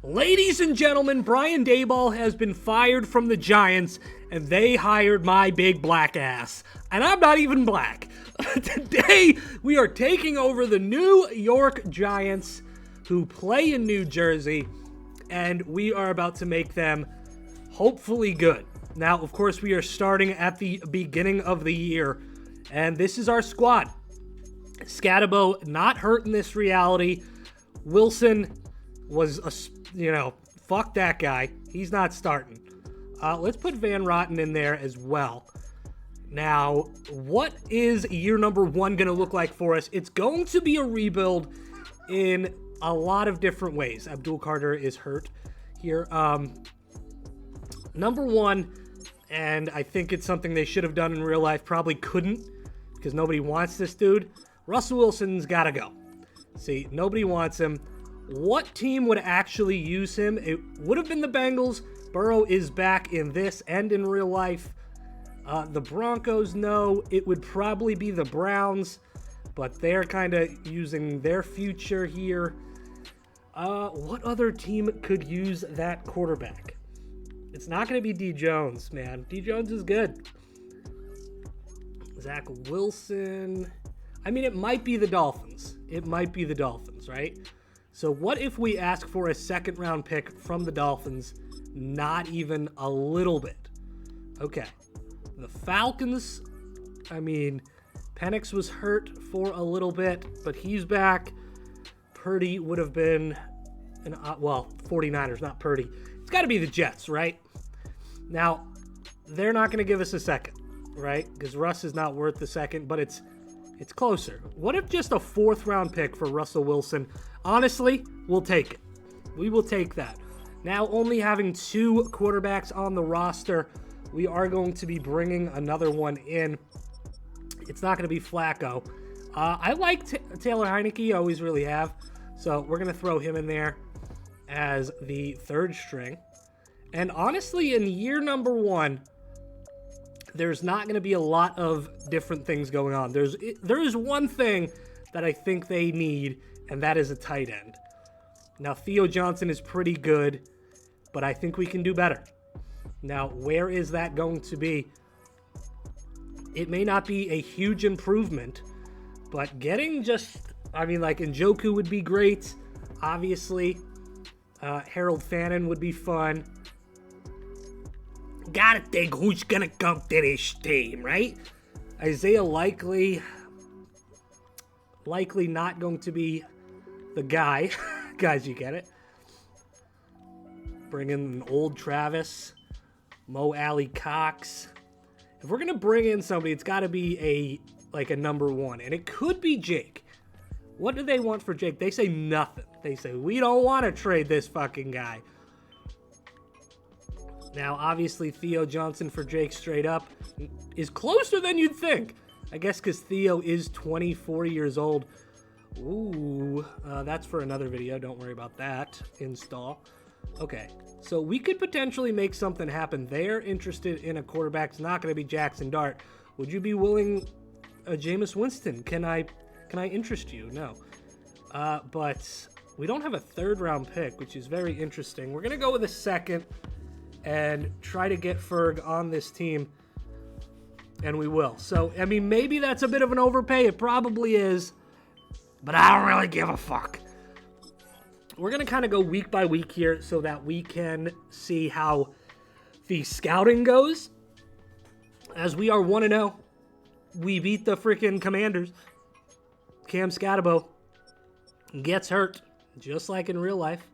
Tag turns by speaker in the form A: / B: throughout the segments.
A: Ladies and gentlemen, Brian Daboll has been fired from the Giants, and they hired my big black ass. And I'm not even black. Today, we are taking over the New York Giants, who play in New Jersey, and we are about to make them hopefully good. Now, of course, we are starting at the beginning of the year, and this is our squad. Scatabo not hurt in this reality. Wilson was fuck that guy. He's not starting. Let's put Van Rotten in there as well. Now, what is year number one going to look like for us? It's going to be a rebuild in a lot of different ways. Abdul Carter is hurt here. Number one, and I think it's something they should have done in real life, probably couldn't because nobody wants this dude. Russell Wilson's got to go. See, nobody wants him. What team would actually use him? It would have been the Bengals. Burrow is back in this and in real life. The Broncos, no. It would probably be the Browns, but they're kind of using their future here. What other team could use that quarterback? It's not going to be D. Jones, man. D. Jones is good. Zach Wilson. I mean, it might be the Dolphins. It might be the Dolphins, right? So what if we ask for a second-round pick from the Dolphins? Not even a little bit. Okay. The Falcons, I mean, Penix was hurt for a little bit, but he's back. Purdy would have been, 49ers, not Purdy. It's got to be the Jets, right? Now, they're not going to give us a second, right? Because Russ is not worth the second, but it's closer. What if just a fourth-round pick for Russell Wilson? Honestly, we'll take it. We will take that. Now, only having two quarterbacks on the roster, we are going to be bringing another one in. It's not going to be Flacco. I like Taylor Heineke, I always really have. So we're going to throw him in there as the third string. And honestly, in year number one, there's not going to be a lot of different things going on. There is one thing that I think they need, and that is a tight end. Now, Theo Johnson is pretty good, but I think we can do better. Now, where is that going to be? It may not be a huge improvement, but getting Njoku would be great, obviously. Harold Fannin would be fun. Gotta think who's gonna come to this team, right? Isaiah likely not going to be the guy. Guys, you get it? Bring in an old Travis, Mo Alley Cox. If we're gonna bring in somebody, it's got to be a number one, and it could be Jake. What do they want for Jake? They say nothing. They say we don't want to trade this fucking guy. Now, obviously, Theo Johnson for Jake straight up is closer than you'd think. I guess because Theo is 24 years old. Ooh, that's for another video. Don't worry about that. Install. Okay, so we could potentially make something happen. They're interested in a quarterback. It's not going to be Jackson Dart. Would you be willing, Jameis Winston? Can I interest you? No. But we don't have a third-round pick, which is very interesting. We're going to go with a second and try to get Ferg on this team, and we will. So, I mean, maybe that's a bit of an overpay. It probably is, but I don't really give a fuck. We're going to kind of go week by week here so that we can see how the scouting goes. As we are 1-0, we beat the freaking Commanders. Cam Scatabo gets hurt, just like in real life.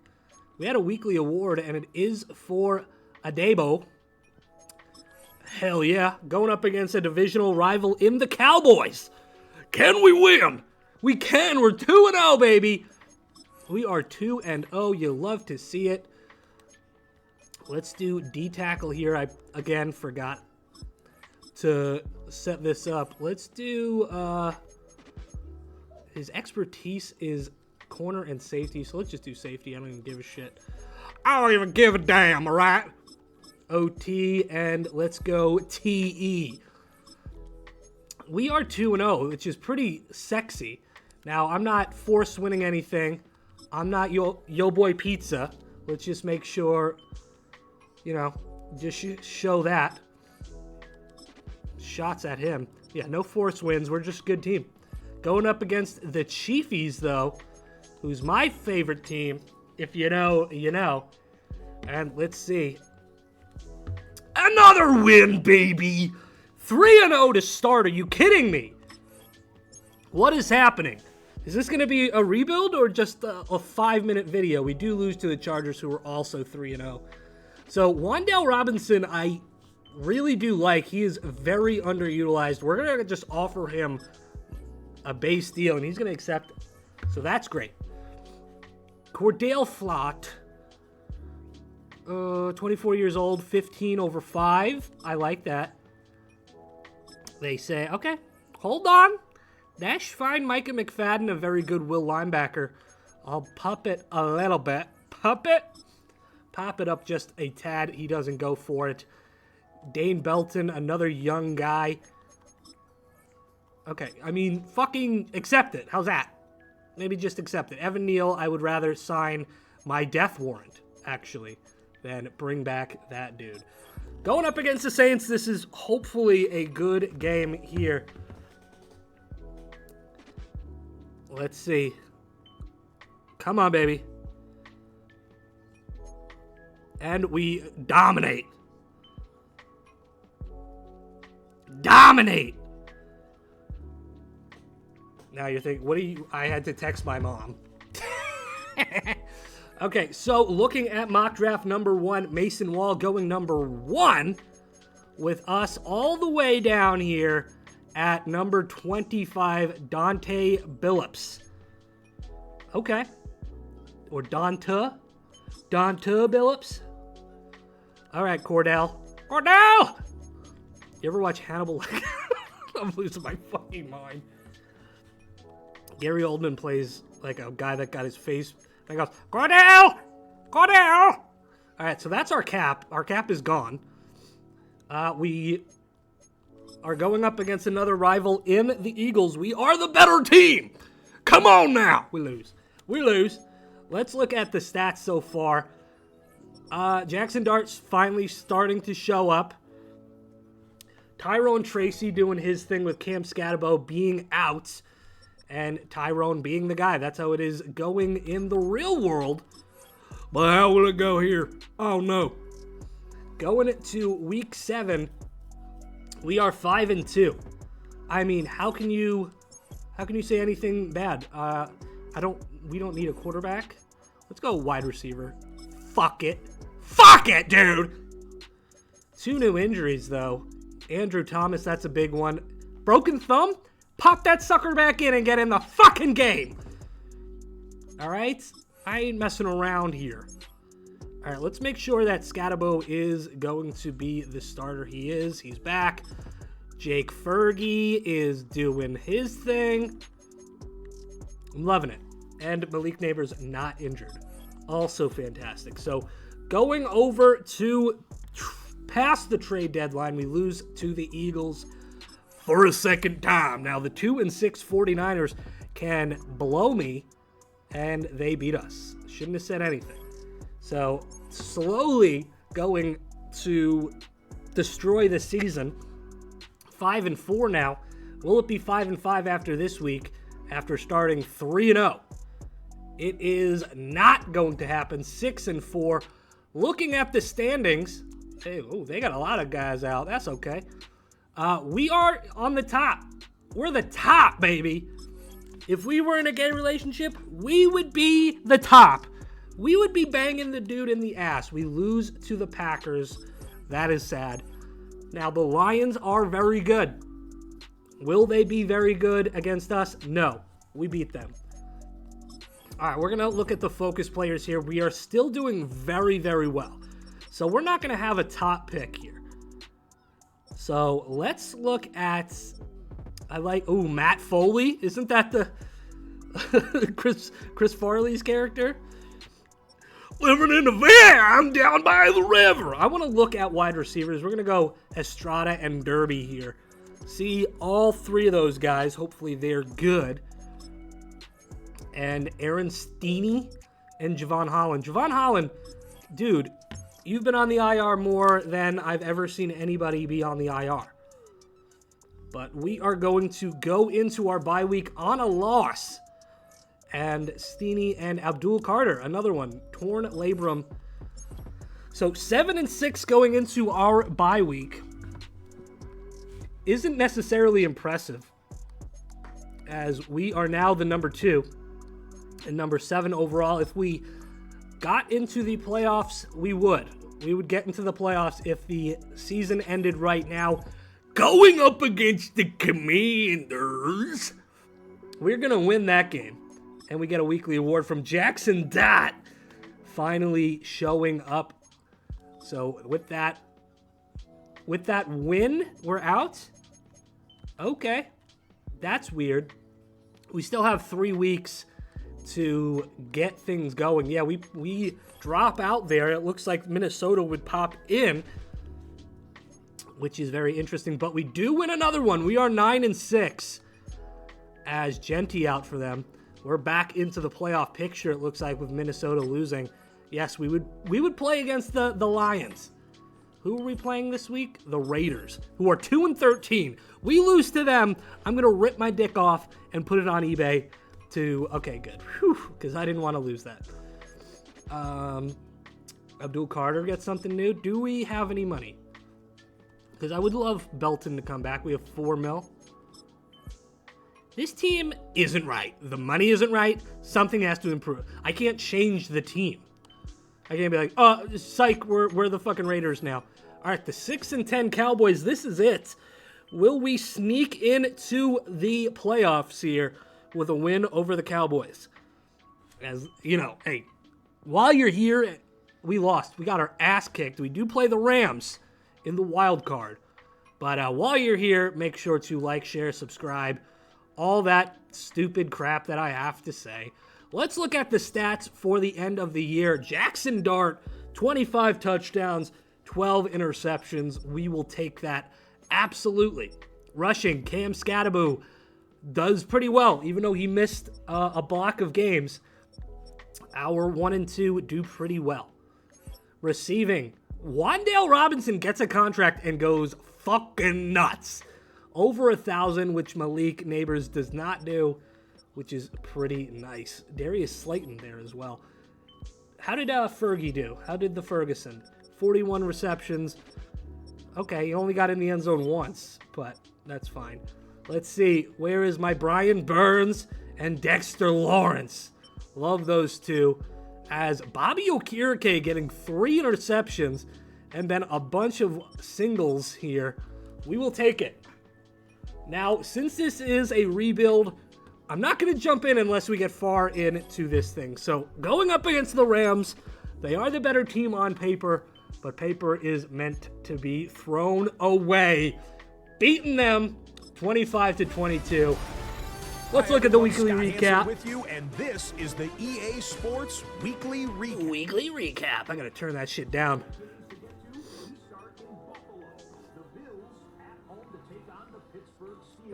A: We had a weekly award, and it is for Daboll. Hell yeah. Going up against a divisional rival in the Cowboys. Can we win? We can. We're 2-0, baby. We are 2-0. You love to see it. Let's do D-tackle here. I, again, forgot to set this up. Let's do... his expertise is corner and safety, so let's just do safety. I don't even give a shit. I don't even give a damn, all right? OT, and let's go TE. We are 2-0, which is pretty sexy. Now, I'm not force winning anything. I'm not yo boy pizza. Let's just make sure, you know, just show that. Shots at him. Yeah, no force wins. We're just a good team. Going up against the Chiefies, though, who's my favorite team. If you know, you know. And let's see. Another win, baby! 3-0 to start. Are you kidding me? What is happening? Is this going to be a rebuild or just a 5-minute video? We do lose to the Chargers, who are also 3-0. So, Wan'Dale Robinson, I really do like. He is very underutilized. We're going to just offer him a base deal, and he's going to accept it. So, that's great. Cordell Flott, 24 years old, 15 over 5. I like that. They say, okay, hold on. That's fine. Micah McFadden, a very good will linebacker. I'll pop it a little bit. Pop it up just a tad. He doesn't go for it. Dane Belton, another young guy. Okay, I mean, fucking accept it. How's that? Maybe just accept it. Evan Neal, I would rather sign my death warrant, actually, than bring back that dude. Going up against the Saints, this is hopefully a good game here. Let's see. Come on, baby. And we dominate. Dominate! Now you're thinking, what do you... I had to text my mom. Okay, so looking at mock draft number 1, Mason Wall going number 1, with us all the way down here at number 25, Dante Billups. Okay. Or Donta Billups. All right, Cordell. You ever watch Hannibal? I'm losing my fucking mind. Gary Oldman plays like a guy that got his face and goes, Cordell! All right, so that's our cap. Our cap is gone. We are going up against another rival in the Eagles. We are the better team. Come on now. We lose. Let's look at the stats so far. Jackson Dart's finally starting to show up. Tyrone Tracy doing his thing with Cam Scatabo being out. And Tyrone being the guy. That's how it is going in the real world. But how will it go here? Oh, no. Going to week 7, we are 5-2. I mean, how can you say anything bad? We don't need a quarterback. Let's go wide receiver. Fuck it, dude. 2 new injuries, though. Andrew Thomas, that's a big one. Broken thumb? Pop that sucker back in and get in the fucking game. All right? I ain't messing around here. All right, let's make sure that Scatabo is going to be the starter. He is. He's back. Jake Fergie is doing his thing. I'm loving it. And Malik Neighbors not injured. Also fantastic. So going over to past the trade deadline, we lose to the Eagles for a second time. Now, the 2-6 49ers can blow me, and they beat us. Shouldn't have said anything. So, slowly going to destroy the season. 5-4 now. Will it be 5-5 after this week, after starting 3-0? It is not going to happen. 6-4. Looking at the standings, hey, they got a lot of guys out. That's okay. We are on the top. We're the top, baby. If we were in a gay relationship, we would be the top. We would be banging the dude in the ass. We lose to the Packers. That is sad. Now, the Lions are very good. Will they be very good against us? No. We beat them. All right, we're going to look at the focus players here. We are still doing very, very well. So we're not going to have a top pick here. So let's look at, Matt Foley. Isn't that the Chris Farley's character? Living in the van, I'm down by the river. I want to look at wide receivers. We're going to go Estrada and Derby here. See all 3 of those guys. Hopefully they're good. And Aaron Steeney and Javon Holland. Javon Holland, dude, you've been on the IR more than I've ever seen anybody be on the IR. But we are going to go into our bye week on a loss. And Steeny and Abdul Carter, another one, torn labrum. So 7-6 going into our bye week isn't necessarily impressive, as we are now the number 2 and number 7 overall. If we got into the playoffs, we would. We would get into the playoffs if the season ended right now. Going up against the Commanders. We're going to win that game. And we get a weekly award from Jackson Dot finally showing up. So with that win, we're out. Okay. That's weird. We still have 3 weeks to get things going. Yeah, we drop out there. It looks like Minnesota would pop in, which is very interesting. But we do win another one. We are 9-6 as Genty out for them. We're back into the playoff picture, it looks like, with Minnesota losing. Yes, we would play against the Lions. Who are we playing this week? The Raiders, who are 2-13. We lose to them. I'm going to rip my dick off and put it on eBay to... Okay, good. Because I didn't want to lose that. Abdul Carter gets something new. Do we have any money? Because I would love Belton to come back. We have $4 million. This team isn't right. The money isn't right. Something has to improve. I can't change the team. I can't be like, oh, psych, we're the fucking Raiders now. All right, the 6-10 Cowboys, this is it. Will we sneak into the playoffs here with a win over the Cowboys? As, you know, hey, while you're here, we lost. We got our ass kicked. We do play the Rams in the wild card. But while you're here, make sure to like, share, subscribe. All that stupid crap that I have to say. Let's look at the stats for the end of the year. Jackson Dart, 25 touchdowns, 12 interceptions. We will take that absolutely. Rushing, Cam Scattaboo does pretty well, even though he missed a block of games. Our 1 and 2 do pretty well. Receiving, Wan'Dale Robinson gets a contract and goes fucking nuts. Over 1,000, which Malik Neighbors does not do, which is pretty nice. Darius Slayton there as well. How did Fergie do? How did the Ferguson? 41 receptions. Okay, he only got in the end zone once, but that's fine. Let's see. Where is my Brian Burns and Dexter Lawrence? Love those two. As Bobby Okereke getting 3 interceptions and then a bunch of singles here. We will take it. Now, since this is a rebuild, I'm not going to jump in unless we get far into this thing. So, going up against the Rams, they are the better team on paper, but paper is meant to be thrown away. Beating them 25-22. Let's look at the weekly recap.
B: With you, and this is the EA Sports Weekly Recap.
A: Weekly recap. I got to turn that shit down.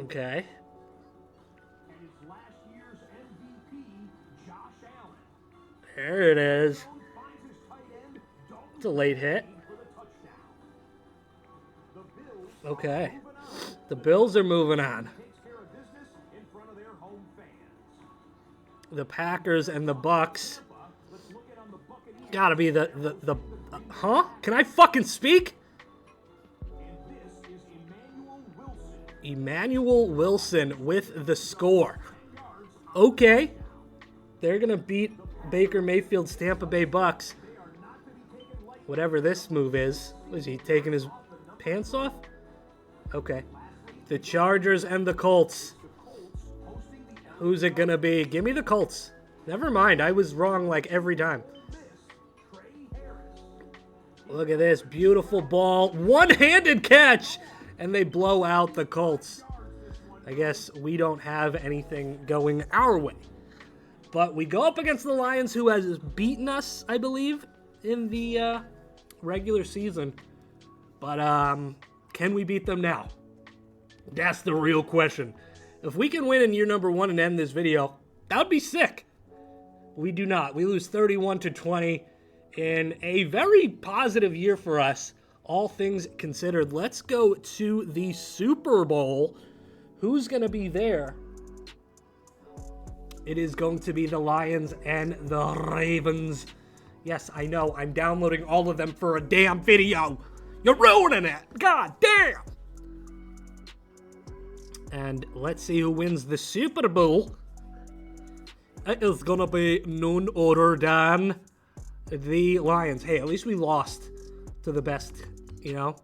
A: Okay. There it is. It's a late hit. Okay. The Bills are moving on. The Packers and the Bucks. Gotta be the huh? Can I fucking speak? Emmanuel Wilson with the score. Okay. They're going to beat Baker Mayfield's Tampa Bay Bucks. Whatever this move is. Was he taking his pants off? Okay. The Chargers and the Colts. Who's it going to be? Give me the Colts. Never mind. I was wrong like every time. Look at this. Beautiful ball. One-handed catch. And they blow out the Colts. I guess we don't have anything going our way. But we go up against the Lions, who has beaten us, I believe, in the regular season. But can we beat them now? That's the real question. If we can win in year number 1 and end this video, that would be sick. we do not. We lose 31-20 in a very positive year for us, all things considered. Let's go to the Super Bowl. Who's going to be there? It is going to be the Lions and the Ravens. Yes, I know. I'm downloading all of them for a damn video. You're ruining it. God damn. And let's see who wins the Super Bowl. It is going to be none other than the Lions. Hey, at least we lost to the best, you know.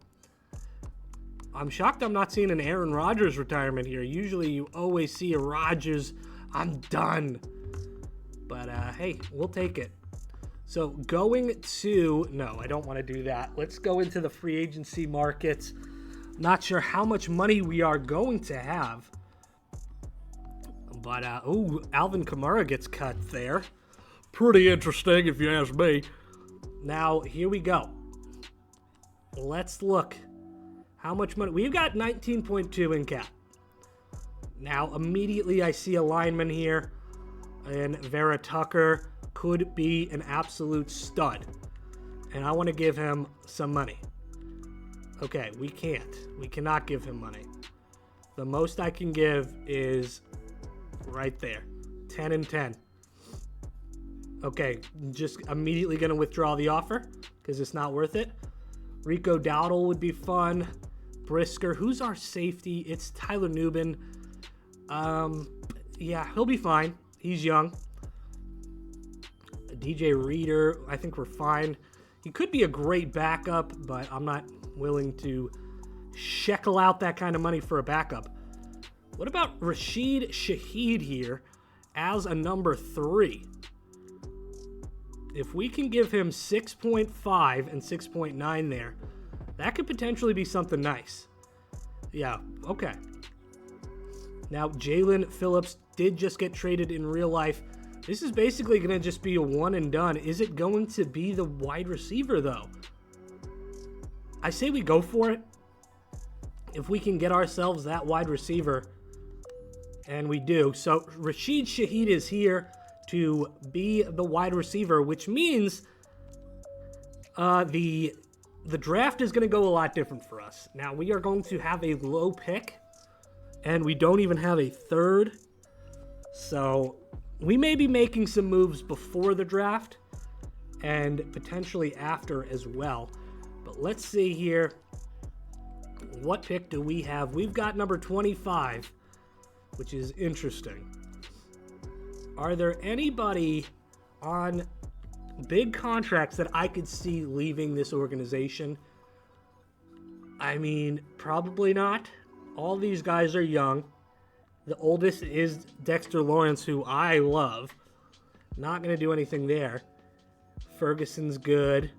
A: I'm shocked I'm not seeing an Aaron Rodgers retirement here. Usually you always see a Rodgers, I'm done. But, hey, we'll take it. So going to, no, I don't want to do that. Let's go into the free agency markets. Not sure how much money we are going to have. But, Alvin Kamara gets cut there. Pretty interesting if you ask me. Now, here we go. Let's look. How much money? We've got 19.2 in cap. Now, immediately I see a lineman here. And Vera Tucker could be an absolute stud. And I want to give him some money. Okay, we can't. We cannot give him money. The most I can give is right there. 10 and 10. Okay, just immediately going to withdraw the offer because it's not worth it. Rico Dowdle would be fun. Brisker. Who's our safety? It's Tyler Nubin. Yeah, he'll be fine. He's young. DJ Reader, I think we're fine. He could be a great backup, but I'm not willing to shekel out that kind of money for a backup. What about Rashid Shaheed here as a number 3? If we can give him 6.5 and 6.9 there, that could potentially be something nice. Yeah, okay. Now, Jalen Phillips did just get traded in real life. This is basically going to just be a one and done. Is it going to be the wide receiver, though? I say we go for it. If we can get ourselves that wide receiver, and we do. So, Rashid Shaheed is here to be the wide receiver, which means the draft is going to go a lot different for us. Now, we are going to have a low pick, and we don't even have a third. So, we may be making some moves before the draft and potentially after as well. But let's see here. What pick do we have? We've got number 25, which is interesting. Are there anybody on big contracts that I could see leaving this organization? I mean, probably not. All these guys are young. The oldest is Dexter Lawrence, who I love. Not going to do anything there. Ferguson's good.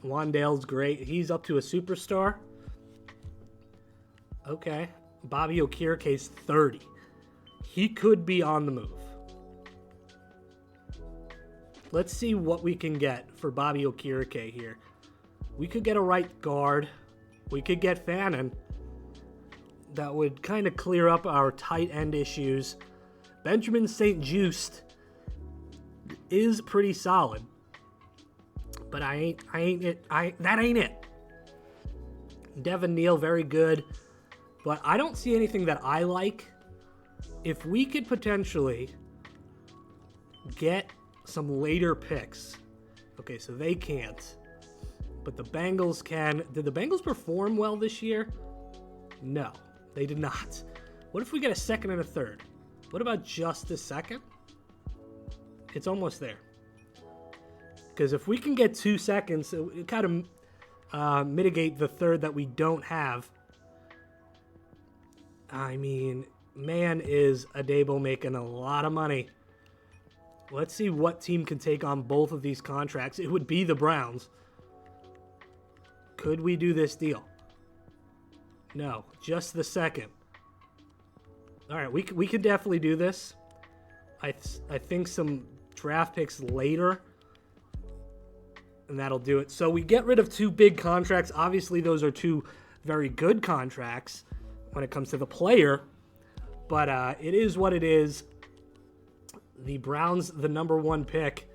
A: Wandale's great. He's up to a superstar. Okay. Bobby Okereke's 30. He could be on the move. Let's see what we can get for Bobby Okereke here. We could get a right guard. We could get Fannin. That would kind of clear up our tight end issues. Benjamin St. Juste is pretty solid. But that ain't it. Devin Neal, very good. But I don't see anything that I like. If we could potentially get some later picks. Okay, so they can't. But the Bengals can. Did the Bengals perform well this year? No, they did not. What if we get a second and a third? What about just a second? It's almost there. Because if we can get 2 seconds, it kind of mitigate the third that we don't have. I mean, man, is Daboll making a lot of money. Let's see what team can take on both of these contracts. It would be the Browns. Could we do this deal? No, just the second. All right, we could definitely do this. I think some draft picks later, and that'll do it. So we get rid of 2 big contracts. Obviously, those are 2 very good contracts when it comes to the player, but it is what it is. the Browns the #1 pick,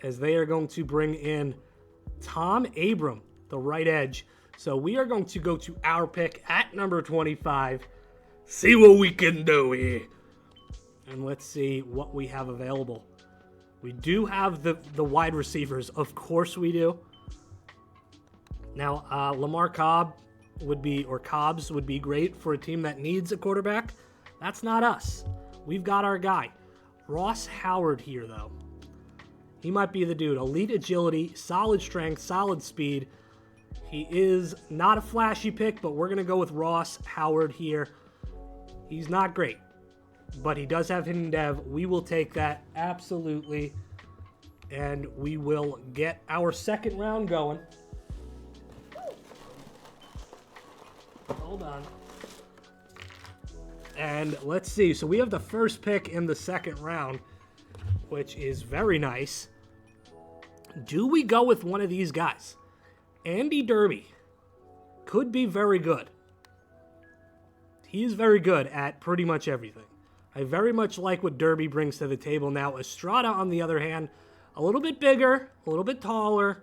A: as they are going to bring in Tom Abram, the right edge. So we are going to go to our pick at number 25. See what we can do here. And let's see what we have available. We do have the wide receivers. Of course we do. Now, Lamar Cobbs would be great for a team that needs a quarterback. That's not us. We've got our guy. Ross Howard here, though. He might be the dude. Elite agility, solid strength, solid speed. He is not a flashy pick, but we're going to go with Ross Howard here. He's not great, but he does have hidden dev. We will take that, absolutely. And we will get our second round going. Hold on. And let's see. So we have the first pick in the second round, which is very nice. Do we go with one of these guys? Andy Derby could be very good. He is very good at pretty much everything. I very much like what Derby brings to the table. Now, Estrada, on the other hand, a little bit bigger, a little bit taller,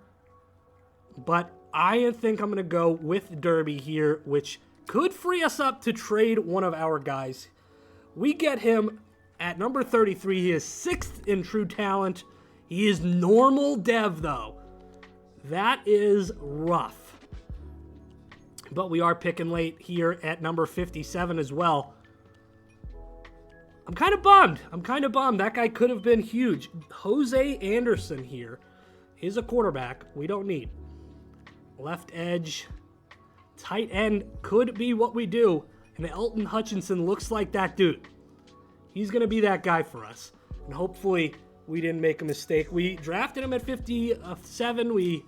A: but I think I'm going to go with Derby here, which could free us up to trade one of our guys. We get him at number 33. He is 6th in true talent. He is normal dev, though. That is rough. But we are picking late here at number 57 as well. I'm kind of bummed. That guy could have been huge. Jose Anderson here is a quarterback we don't need. Left edge. Tight end could be what we do. And Elton Hutchinson looks like that dude. He's going to be that guy for us. And hopefully we didn't make a mistake. We drafted him at 57.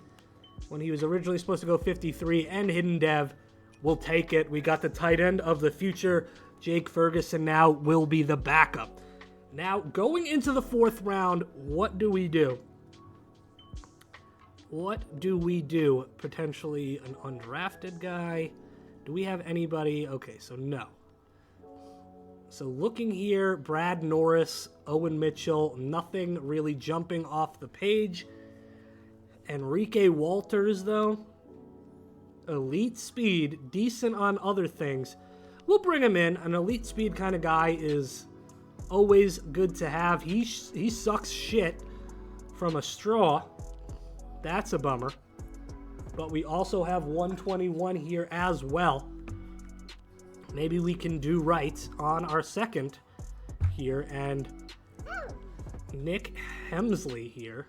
A: When he was originally supposed to go 53 and hidden dev, we'll take it. We got the tight end of the future. Jake Ferguson now will be the backup. Now, going into the 4th round, what do we do? Potentially an undrafted guy. Do we have anybody? Okay, so no. So looking here, Brad Norris, Owen Mitchell, nothing really jumping off the page. Enrique Walters, though, elite speed, decent on other things. We'll bring him in. An elite speed kind of guy is always good to have. He sucks shit from a straw. That's a bummer. But we also have 121 here as well. Maybe we can do right on our second here. And Nick Hemsley here.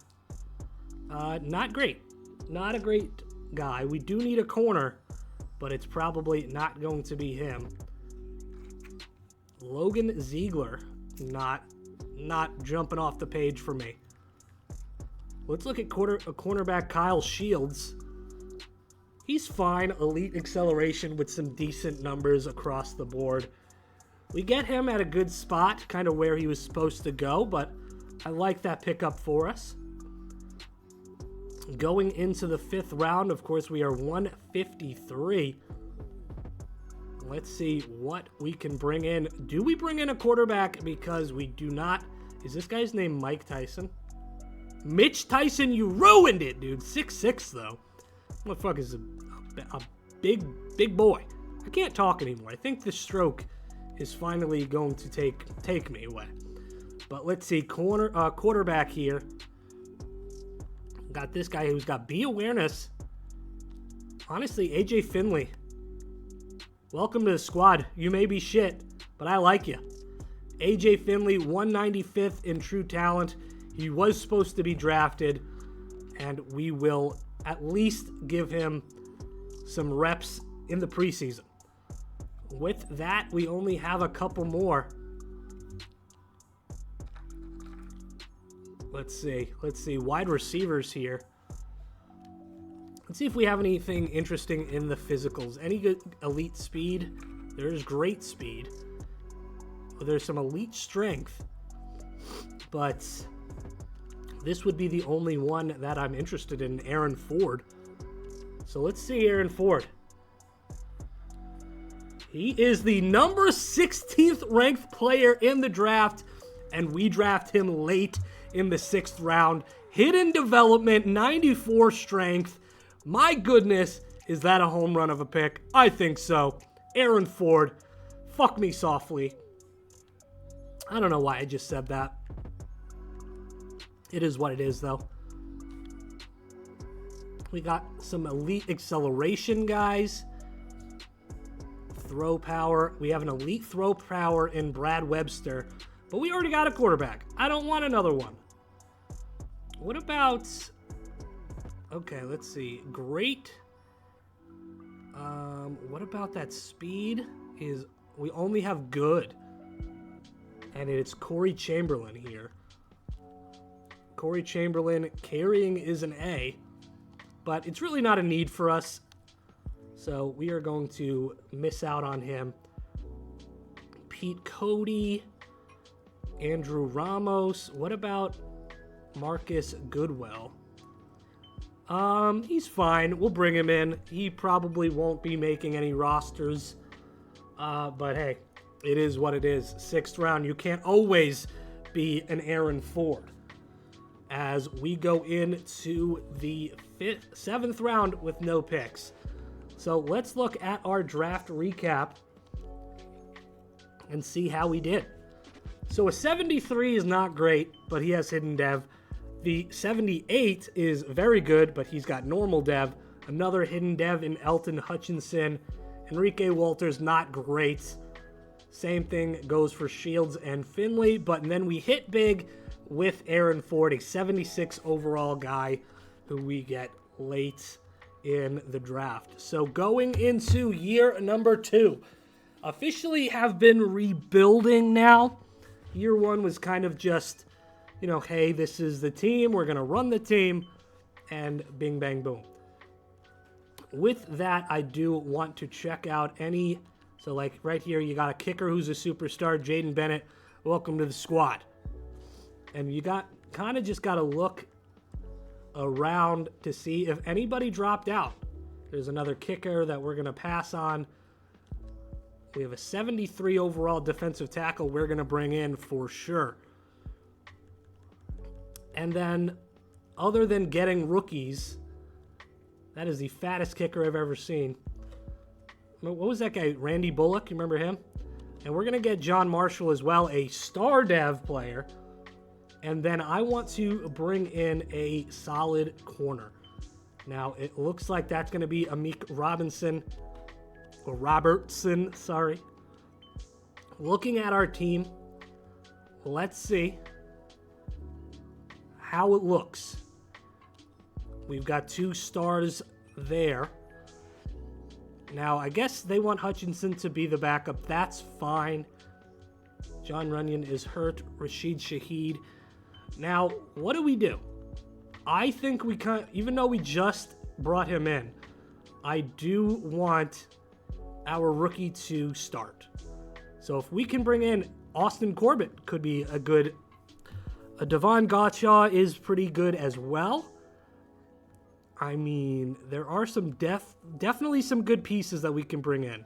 A: Not great. Not a great guy. We do need a corner, but it's probably not going to be him. Logan Ziegler, not jumping off the page for me. Let's look at cornerback Kyle Shields. He's fine. Elite acceleration with some decent numbers across the board. We get him at a good spot, kind of where he was supposed to go, but I like that pickup for us. Going into the 5th round, of course, we are 153. Let's see what we can bring in. Do we bring in a quarterback? Because we do not. Is this guy's name Mike Tyson? Mitch Tyson, you ruined it, dude. 6'6", though. Motherfucker is a big boy. I can't talk anymore. I think the stroke is finally going to take me away. But let's see, quarterback here. Got this guy who's got B awareness. Honestly, AJ Finley. Welcome to the squad. You may be shit, but I like you. AJ Finley, 195th in true talent. He was supposed to be drafted, and we will at least give him some reps in the preseason. With that, we only have a couple more. Let's see. Wide receivers here. Let's see if we have anything interesting in the physicals. Any good elite speed? There's great speed. There's some elite strength. But this would be the only one that I'm interested in, Aaron Ford. So let's see Aaron Ford. He is the number 16th ranked player in the draft. and we draft him late in the 6th round. Hidden development, 94 strength. My goodness, is that a home run of a pick? I think so. Aaron Ford, fuck me softly. I don't know why I just said that. It is what it is, though. We got some elite acceleration guys. Throw power. We have an elite throw power in Brad Webster, but we already got a quarterback. I don't want another one. What about... Okay, let's see. Great. What about that speed? We only have good. And it's Corey Chamberlain here. Corey Chamberlain, carrying is an A, but it's really not a need for us. So we are going to miss out on him. Pete Cody, Andrew Ramos. What about Marcus Goodwell? He's fine. We'll bring him in. He probably won't be making any rosters. But hey, it is what it is. 6th round. You can't always be an Aaron Ford. As we go into the 7th round with no picks. So let's look at our draft recap and see how we did. So a 73 is not great, but he has hidden dev. The 78 is very good, but he's got normal dev. Another hidden dev in Elton Hutchinson. Enrique Walters, not great. Same thing goes for Shields and Finley, but then we hit big with Aaron Ford, a 76 overall guy who we get late in the draft. So going into year number 2, officially have been rebuilding now. Year 1 was kind of just, you know, hey, this is the team, we're going to run the team, and bing, bang, boom. With that, I do want to check out any, so like right here, you got a kicker who's a superstar, Jaden Bennett, welcome to the squad. And you got, kind of just got to look around to see if anybody dropped out. There's another kicker that we're going to pass on. We have a 73 overall defensive tackle we're going to bring in for sure. And then, other than getting rookies, that is the fattest kicker I've ever seen. What was that guy? Randy Bullock? You remember him? And we're going to get John Marshall as well, a star dev player. And then I want to bring in a solid corner. Now, it looks like that's going to be Amik Robertson, sorry. Looking at our team, let's see how it looks. We've got 2 stars there. Now, I guess they want Hutchinson to be the backup. That's fine. John Runyon is hurt. Rashid Shaheed. Now, what do? I think we can't, even though we just brought him in, I do want our rookie to start. So if we can bring in Austin Corbett, could be a good. Devon Gotcha is pretty good as well. I mean, there are some definitely some good pieces that we can bring in.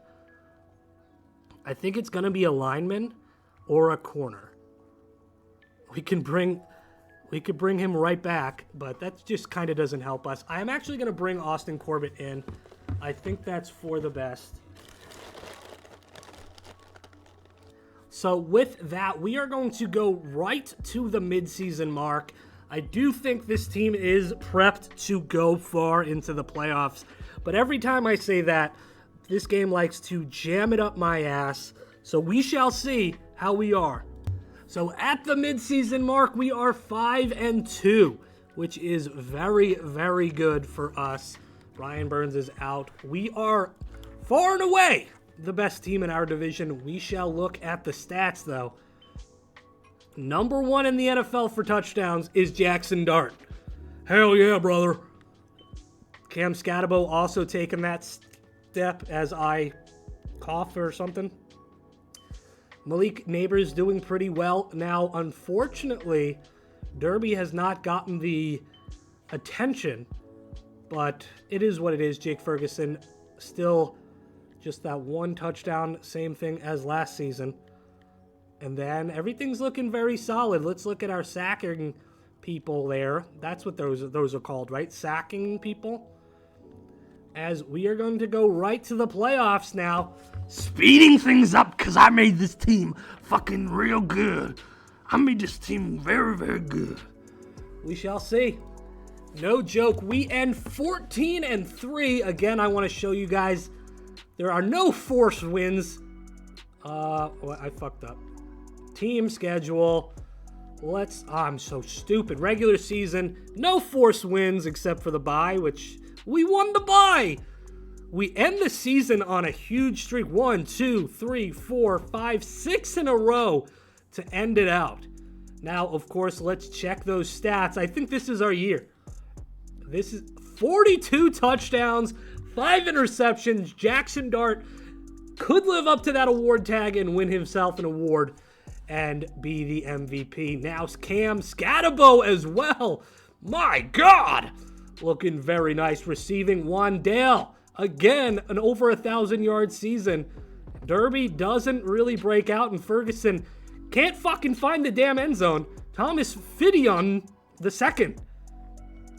A: I think it's going to be a lineman or a corner. We could bring him right back, but that just kind of doesn't help us. I am actually going to bring Austin Corbett in. I think that's for the best. So with that, we are going to go right to the midseason mark. I do think this team is prepped to go far into the playoffs, but every time I say that, this game likes to jam it up my ass. So we shall see how we are. So at the midseason mark, we are 5-2, which is very, very good for us. Brian Burns is out. We are far and away the best team in our division. We shall look at the stats, though. Number 1 in the NFL for touchdowns is Jackson Dart. Hell yeah, brother. Cam Scatabo also taking that step as I cough or something. Malik Neighbors doing pretty well. Now, unfortunately, Derby has not gotten the attention, but it is what it is. Jake Ferguson still just that 1 touchdown, same thing as last season. And then everything's looking very solid. Let's look at our sacking people there. That's what those are called, right? Sacking people. As we are going to go right to the playoffs now. Speeding things up because I made this team fucking real good. I made this team very, very good. We shall see. No joke. We end 14-3. Again, I want to show you guys there are no forced wins. I fucked up. Team schedule. I'm so stupid. Regular season, no forced wins except for the bye, which we won the bye. We end the season on a huge streak. 1, 2, 3, 4, 5, 6 in a row to end it out. Now, of course, let's check those stats. I think this is our year. This is 42 touchdowns, 5 interceptions. Jackson Dart could live up to that award tag and win himself an award and be the MVP. Now Cam Scatabo as well. My God. Looking very nice. Receiving Wandale. Again, an over 1,000-yard season. Derby doesn't really break out, and Ferguson can't fucking find the damn end zone. Thomas Fidion the second.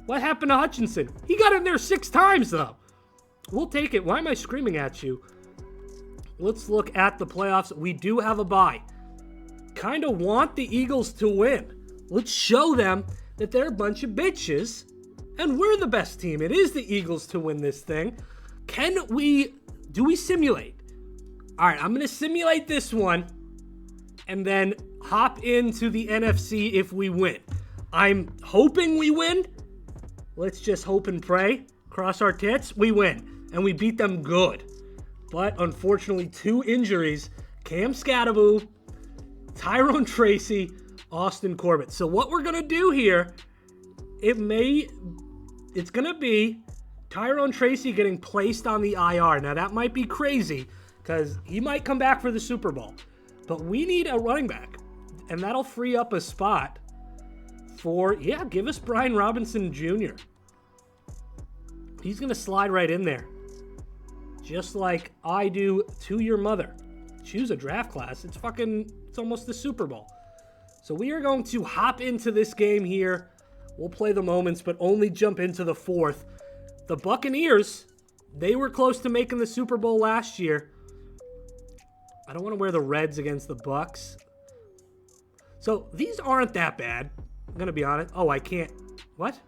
A: What happened to Hutchinson? He got in there 6 times, though. We'll take it. Why am I screaming at you? Let's look at the playoffs. We do have a bye. Kind of want the Eagles to win. Let's show them that they're a bunch of bitches, and we're the best team. It is the Eagles to win this thing. Do we simulate? All right, I'm going to simulate this one and then hop into the NFC if we win. I'm hoping we win. Let's just hope and pray. Cross our tits. We win, and we beat them good. But unfortunately, 2 injuries. Cam Scatabo, Tyrone Tracy, Austin Corbett. So what we're going to do here, it's going to be Tyrone Tracy getting placed on the IR. Now, that might be crazy because he might come back for the Super Bowl. But we need a running back, and that'll free up a spot for, give us Brian Robinson Jr. He's going to slide right in there, just like I do to your mother. Choose a draft class. It's almost the Super Bowl. So we are going to hop into this game here. We'll play the moments, but only jump into the 4th. The Buccaneers, they were close to making the Super Bowl last year. I don't want to wear the Reds against the Bucs. So these aren't that bad. I'm going to be honest. Oh, I can't. What?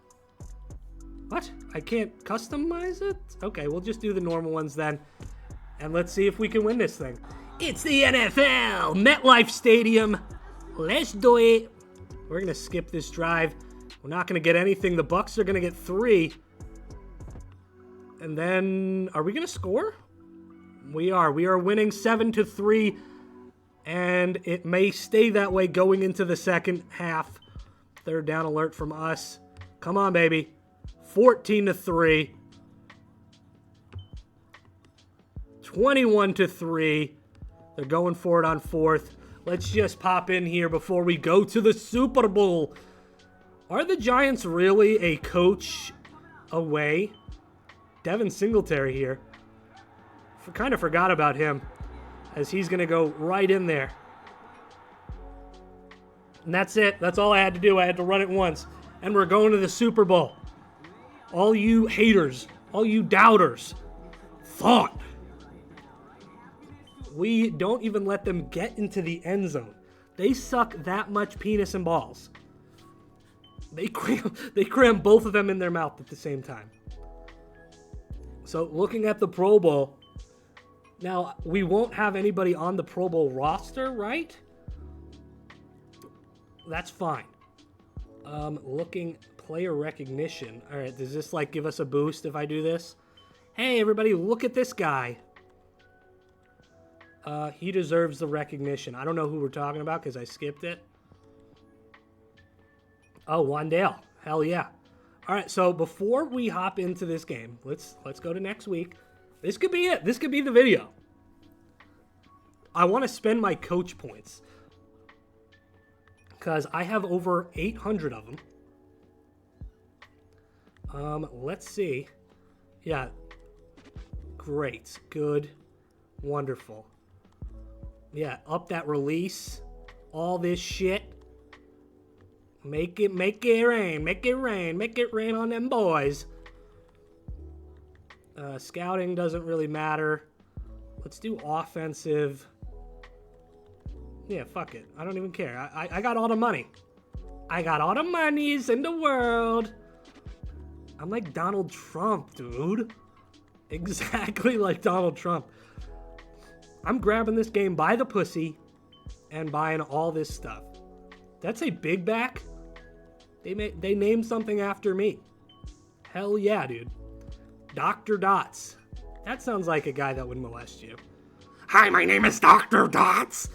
A: I can't customize it? Okay, we'll just do the normal ones then. And let's see if we can win this thing. It's the NFL, MetLife Stadium. Let's do it. We're going to skip this drive. We're not going to get anything. The Bucs are going to get 3. And then, are we going to score? We are. We are winning 7-3. And it may stay that way going into the second half. 3rd down alert from us. Come on, baby. 14-3. 21-3. They're going for it on 4th. Let's just pop in here before we go to the Super Bowl. Are the Giants really a coach away? Devin Singletary here. Kind of forgot about him, as he's going to go right in there. And that's it. That's all I had to do. I had to run it once. And we're going to the Super Bowl. All you haters, all you doubters, thought we don't even let them get into the end zone. They suck that much penis and balls. They cram both of them in their mouth at the same time. So looking at the Pro Bowl, now we won't have anybody on the Pro Bowl roster, right? That's fine. Looking player recognition. All right, does this give us a boost if I do this? Hey, everybody, look at this guy. He deserves the recognition. I don't know who we're talking about because I skipped it. Oh, Wandale. Hell yeah. All right, so before we hop into this game, let's go to next week. This could be it. This could be the video. I want to spend my coach points because I have over 800 of them. Let's see. Yeah. Great. Good. Wonderful. Yeah, up that release. all this shit. Make it rain. Make it rain. Make it rain on them boys. Scouting doesn't really matter. Let's do offensive. Yeah, fuck it. I don't even care. I got all the money. I got all the monies in the world. I'm like Donald Trump, dude. Exactly like Donald Trump. I'm grabbing this game by the pussy and buying all this stuff. That's a big back. They named something after me. Hell yeah, dude. Dr. Dots. That sounds like a guy that would molest you. Hi, my name is Dr. Dots.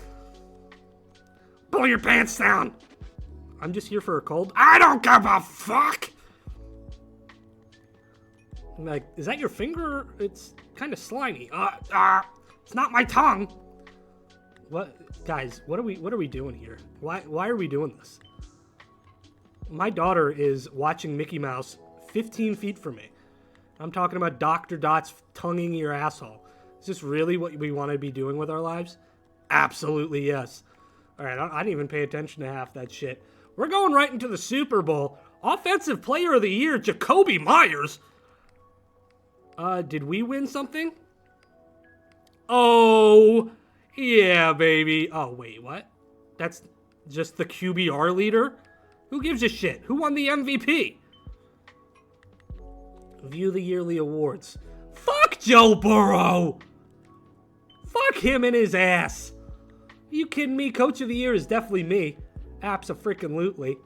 A: Pull your pants down. I'm just here for a cold. I don't give a fuck. I'm like, is that your finger? It's kind of slimy. It's not my tongue. What, guys? What are we doing here? Why are we doing this? My daughter is watching Mickey Mouse 15 feet from me. I'm talking about Dr. Dots tonguing your asshole. Is this really what we want to be doing with our lives? Absolutely yes. All right, I didn't even pay attention to half that shit. We're going right into the Super Bowl. Offensive Player of the Year, Jacoby Myers. Did we win something? Oh, yeah, baby. Oh, wait, what? That's just the QBR leader? Who gives a shit? Who won the MVP? View the yearly awards. Fuck Joe Burrow! Fuck him and his ass. Are you kidding me? Coach of the Year is definitely me. Abso-freaking-lutely.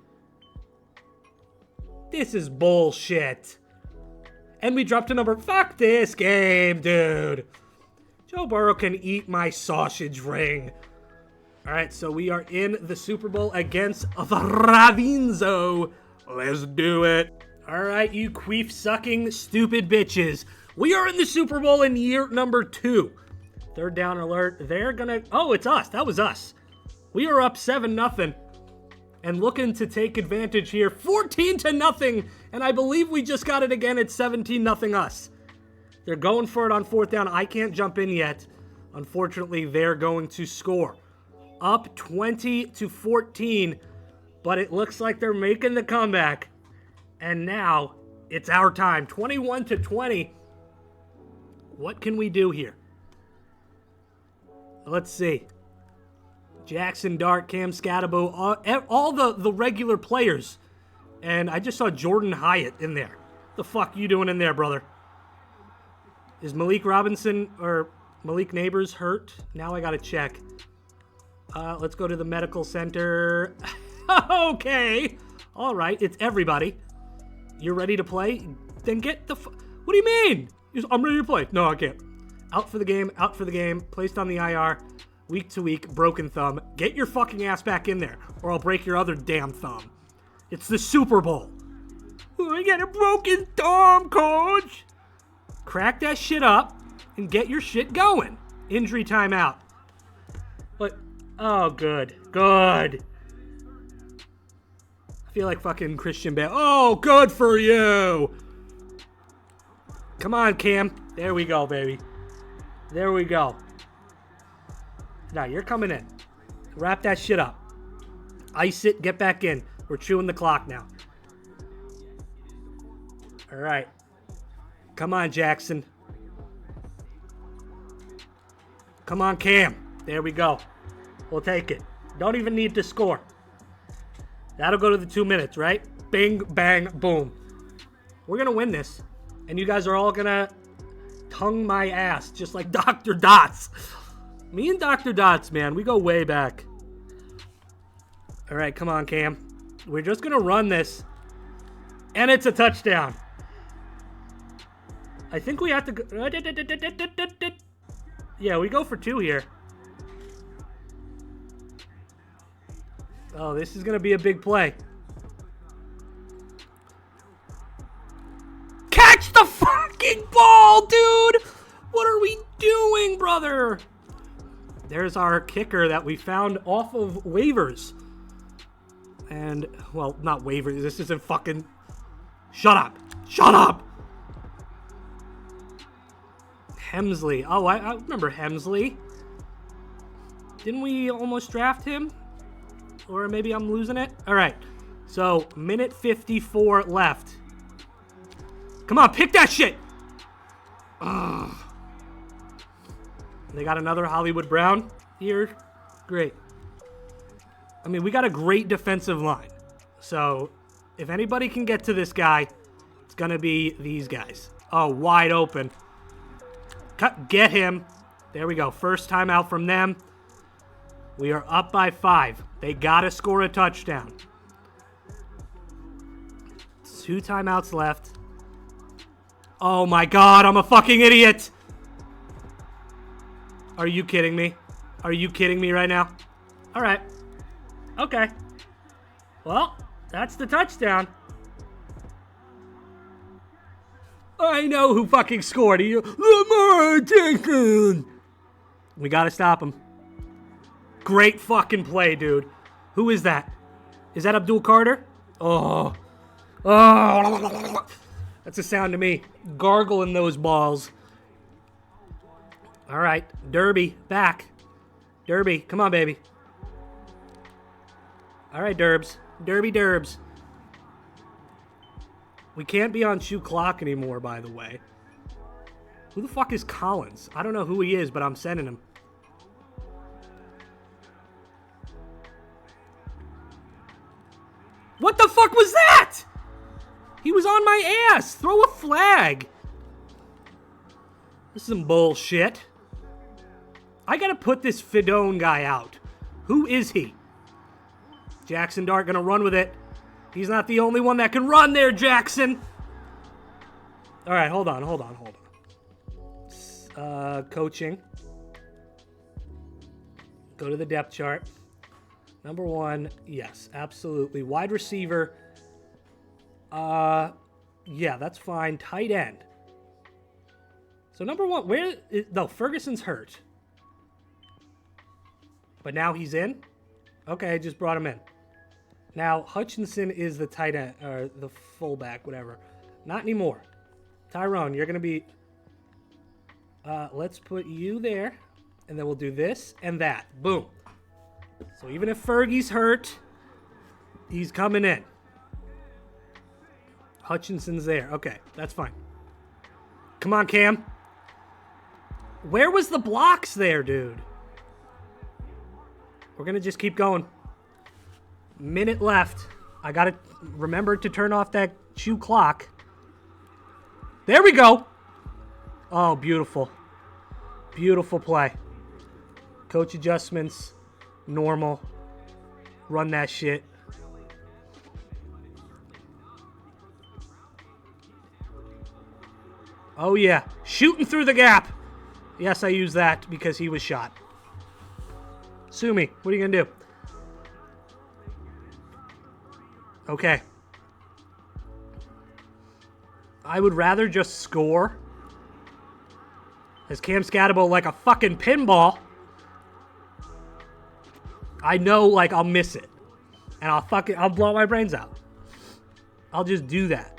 A: This is bullshit. And we dropped a number. Fuck this game, dude. Joe Burrow can eat my sausage ring. All right, so we are in the Super Bowl against the Ravinzo. Let's do it. All right, you queef-sucking stupid bitches. We are in the Super Bowl in year number 2. Third down alert. They're gonna... Oh, it's us. That was us. We are up 7-0 and looking to take advantage here. 14-0, and I believe we just got it again at 17-0 us. They're going for it on fourth down. I can't jump in yet. Unfortunately, they're going to score. Up 20-14, but it looks like they're making the comeback. And now it's our time. 21-20. What can we do here? Let's see. Jackson Dart, Cam Scatabo, all the regular players. And I just saw Jordan Hyatt in there. The fuck you doing in there, brother? Is Malik Robinson or Malik Neighbors hurt? Now I gotta check. Let's go to the medical center. Okay. All right, it's everybody. You're ready to play? Then get the What do you mean? I'm ready to play. No, I can't. Out for the game, placed on the IR, week to week, broken thumb. Get your fucking ass back in there, or I'll break your other damn thumb. It's the Super Bowl. Oh, I got a broken thumb, coach. Crack that shit up and get your shit going. Injury timeout. But, oh, good. I feel like fucking Christian Bale. Oh, good for you. Come on, Cam. There we go, baby. There we go. Now, you're coming in. Wrap that shit up. Ice it. Get back in. We're chewing the clock now. All right. Come on, Jackson. Come on, Cam. There we go. We'll take it. Don't even need to score. That'll go to the 2 minutes, right? Bing, bang, boom. We're going to win this. And you guys are all going to tongue my ass, just like Dr. Dots. Me and Dr. Dots, man, we go way back. All right, come on, Cam. We're just going to run this. And it's a touchdown. I think we have to go... Yeah, we go for 2 here. Oh, this is going to be a big play. Catch the fucking ball, dude! What are we doing, brother? There's our kicker that we found off of waivers. And, well, not waivers. This isn't fucking... Shut up. Shut up! Hemsley. Oh, I remember Hemsley. Didn't we almost draft him? Or maybe I'm losing it. All right. So, minute 54 left. Come on, pick that shit. Ugh. They got another Hollywood Brown here. Great. I mean, we got a great defensive line. So, if anybody can get to this guy, it's going to be these guys. Oh, wide open. Get him. There we go. First timeout from them. We are up by 5. They got to score a touchdown. 2 timeouts left. Oh my God, I'm a fucking idiot. Are you kidding me? Are you kidding me right now? All right. Okay. Well, that's the touchdown. I know who fucking scored. Lamar Jackson. We got to stop him. Great fucking play, dude. Who is that? Is that Abdul Carter? Oh. Oh. That's a sound to me. Gargling those balls. All right. Derby, back. Derby, come on, baby. All right, Derbs. Derby Derbs. We can't be on shoe clock anymore, by the way. Who the fuck is Collins? I don't know who he is, but I'm sending him. What the fuck was that? He was on my ass. Throw a flag. This is some bullshit. I gotta put this Fidone guy out. Who is he? Jackson Dart gonna run with it. He's not the only one that can run there, Jackson. All right, hold on. Coaching. Go to the depth chart. Number 1, yes, absolutely. Wide receiver. Yeah, that's fine. Tight end. So number 1, no, Ferguson's hurt. But now he's in? Okay, I just brought him in. Now, Hutchinson is the tight end, or the fullback, whatever. Not anymore. Tyrone, you're going to be... let's put you there, and then we'll do this and that. Boom. So even if Fergie's hurt, he's coming in. Hutchinson's there. Okay, that's fine. Come on, Cam. Where was the blocks there, dude? We're going to just keep going. Minute left. I got to remember to turn off that shoe clock. There we go. Oh, beautiful. Beautiful play. Coach adjustments. Normal. Run that shit. Oh, yeah. Shooting through the gap. Yes, I used that because he was shot. Sue me. What are you going to do? Okay. I would rather just score. As Cam Scatterbo like a fucking pinball. I know, like, I'll miss it. And I'll blow my brains out. I'll just do that.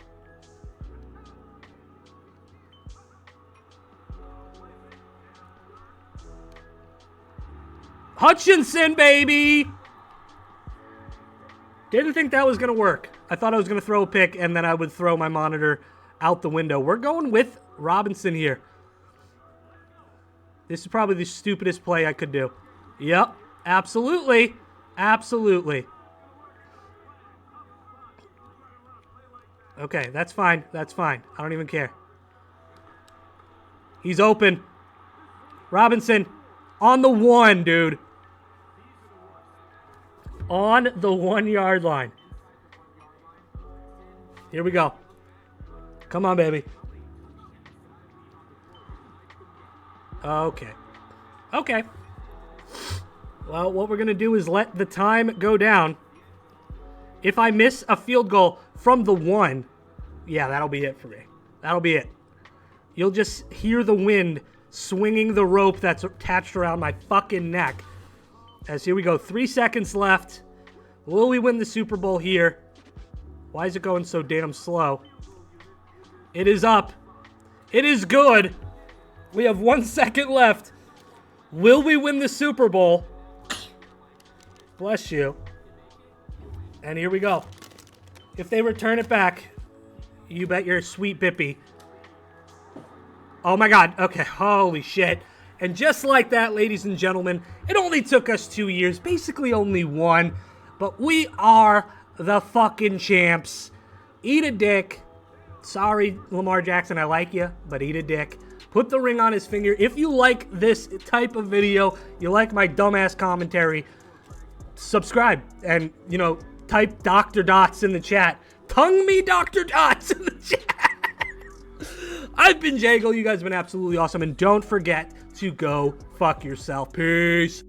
A: Hutchinson, baby! Didn't think that was going to work. I thought I was going to throw a pick, and then I would throw my monitor out the window. We're going with Robinson here. This is probably the stupidest play I could do. Yep, absolutely. Absolutely. Okay, that's fine. That's fine. I don't even care. He's open. Robinson, on the 1, dude. On the 1-yard line. Here we go. Come on, baby. Okay. Okay. Well, what we're going to do is let the time go down. If I miss a field goal from the 1, yeah, that'll be it for me. That'll be it. You'll just hear the wind swinging the rope that's attached around my fucking neck. As here we go, 3 seconds left. Will we win the Super Bowl here? Why is it going so damn slow? It is up. It is good. We have 1 second left. Will we win the Super Bowl? Bless you. And here we go. If they return it back, you bet your sweet bippy. Oh my god. Okay, holy shit. And just like that, ladies and gentlemen, it only took us 2 years, basically only 1, but we are the fucking champs. Eat a dick. Sorry, Lamar Jackson, I like you, but eat a dick. Put the ring on his finger. If you like this type of video, you like my dumbass commentary, subscribe and, you know, type Dr. Dots in the chat. Tongue me Dr. Dots in the chat. I've been Jago. You guys have been absolutely awesome. And don't forget to go fuck yourself. Peace.